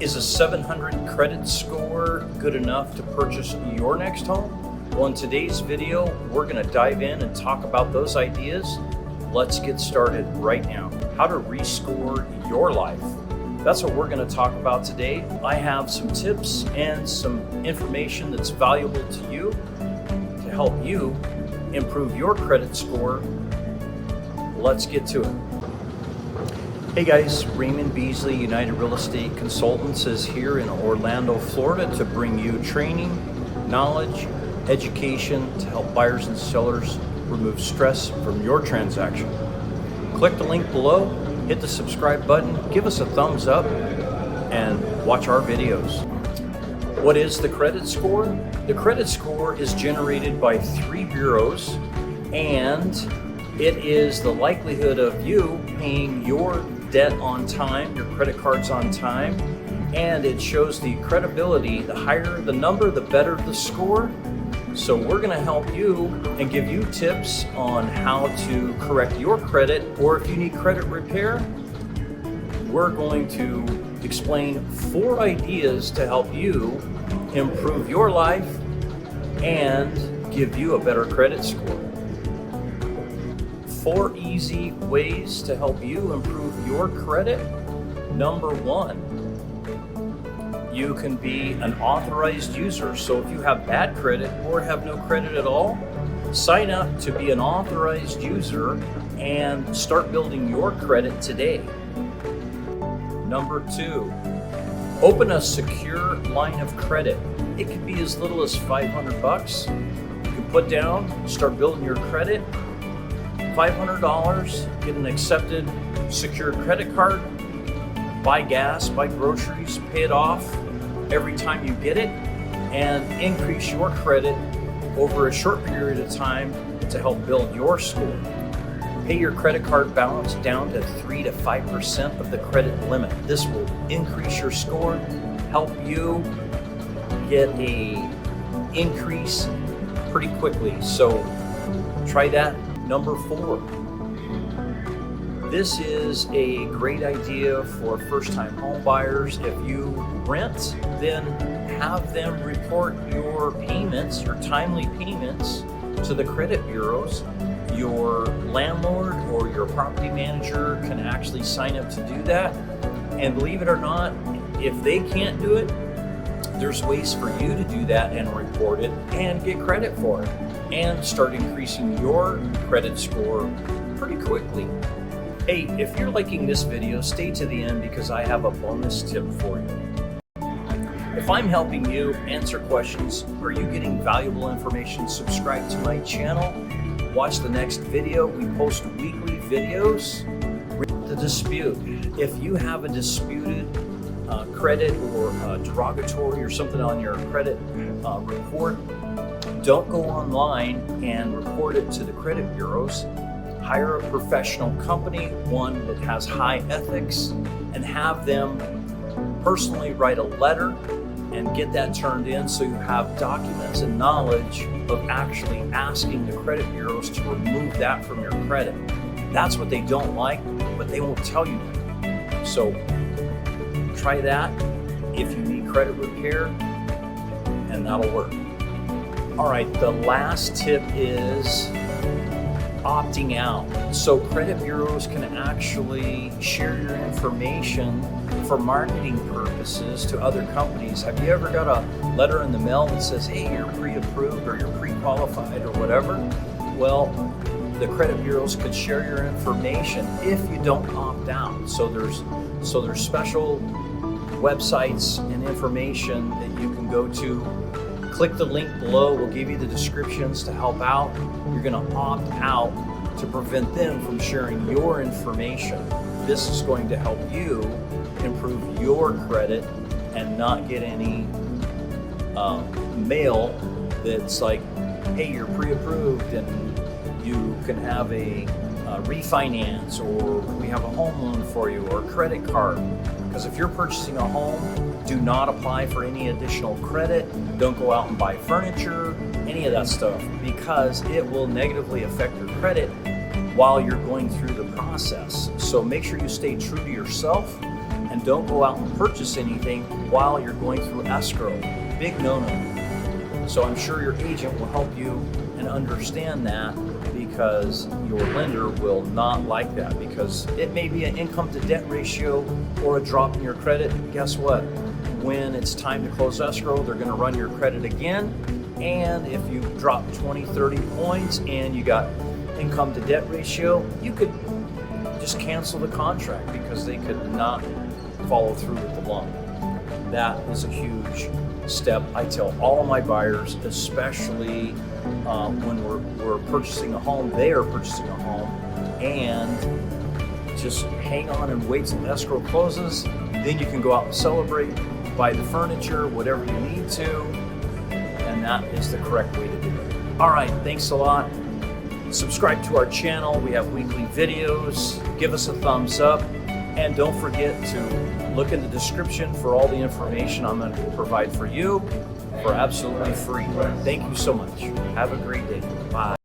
Is a 700 credit score good enough to purchase your next home? Well, in today's video, we're going to dive in and talk about those ideas. Let's get started right now. How to rescore your life. That's what we're going to talk about today. I have some tips and some information that's valuable to you to help you improve your credit score. Let's get to it. Hey guys, Raymond Beasley, United Real Estate Consultants is here in Orlando, Florida to bring you training, knowledge, education to help buyers and sellers remove stress from your transaction. Click the link below, hit the subscribe button, give us a thumbs up, and watch our videos. What is the credit score? The credit score is generated by 3 bureaus, and it is the likelihood of you paying your debt on time, your credit cards on time, and it shows the credibility. The higher the number, the better the score. So we're going to help you and give you tips on how to correct your credit, or if you need credit repair, we're going to explain 4 ideas to help you improve your life and give you a better credit score. 4 easy ways to help you improve your credit. Number 1, you can be an authorized user. So if you have bad credit or have no credit at all, sign up to be an authorized user and start building your credit today. Number 2, open a secure line of credit. It can be as little as $500. You can put down, start building your credit. $500, get an accepted secured credit card, buy gas, buy groceries, pay it off every time you get it, and increase your credit over a short period of time to help build your score. Pay your credit card balance down to 3 to 5% of the credit limit. This will increase your score, help you get a increase pretty quickly. So try that. Number 4, this is a great idea for first-time home buyers. If you rent, then have them report your payments, your timely payments, to the credit bureaus. Your landlord or your property manager can actually sign up to do that. And believe it or not, if they can't do it, there's ways for you to do that and report it and get credit for it and start increasing your credit score pretty quickly. Hey, if you're liking this video, stay to the end because I have a bonus tip for you. If I'm helping you answer questions, are you getting valuable information, subscribe to my channel, watch the next video. We post weekly videos. The dispute. If you have a disputed credit or derogatory or something on your credit report, don't go online and report it to the credit bureaus. Hire a professional company, one that has high ethics, and have them personally write a letter and get that turned in so you have documents and knowledge of actually asking the credit bureaus to remove that from your credit. That's what they don't like, but they won't tell you that. So try that if you need credit repair, and that'll work. All right, the last tip is opting out. So credit bureaus can actually share your information for marketing purposes to other companies. Have you ever got a letter in the mail that says, hey, you're pre-approved or you're pre-qualified or whatever? Well, the credit bureaus could share your information if you don't opt out. So there's special websites and information that you can go to. Click the link below. We'll give you the descriptions to help out. You're going to opt out to prevent them from sharing your information. This is going to help you improve your credit and not get any mail that's like, hey, you're pre-approved and you can have a refinance, or we have a home loan for you, or a credit card. Because if you're purchasing a home, do not apply for any additional credit. Don't go out and buy furniture, any of that stuff, because it will negatively affect your credit while you're going through the process. So make sure you stay true to yourself and don't go out and purchase anything while you're going through escrow. Big no-no. So I'm sure your agent will help you and understand that, because your lender will not like that, because it may be an income to debt ratio or a drop in your credit. Guess what? When it's time to close escrow, they're going to run your credit again. And if you drop 20, 30 points and you got income to debt ratio, you could just cancel the contract because they could not follow through with the loan. That is a huge step. I tell all of my buyers, especially when we're purchasing a home, they are purchasing a home, and just hang on and wait till escrow closes. Then you can go out and celebrate, buy the furniture, whatever you need to, and that is the correct way to do it. All right, thanks a lot. Subscribe to our channel. We have weekly videos. Give us a thumbs up. And don't forget to look in the description for all the information I'm going to provide for you for absolutely free. Thank you so much. Have a great day. Bye.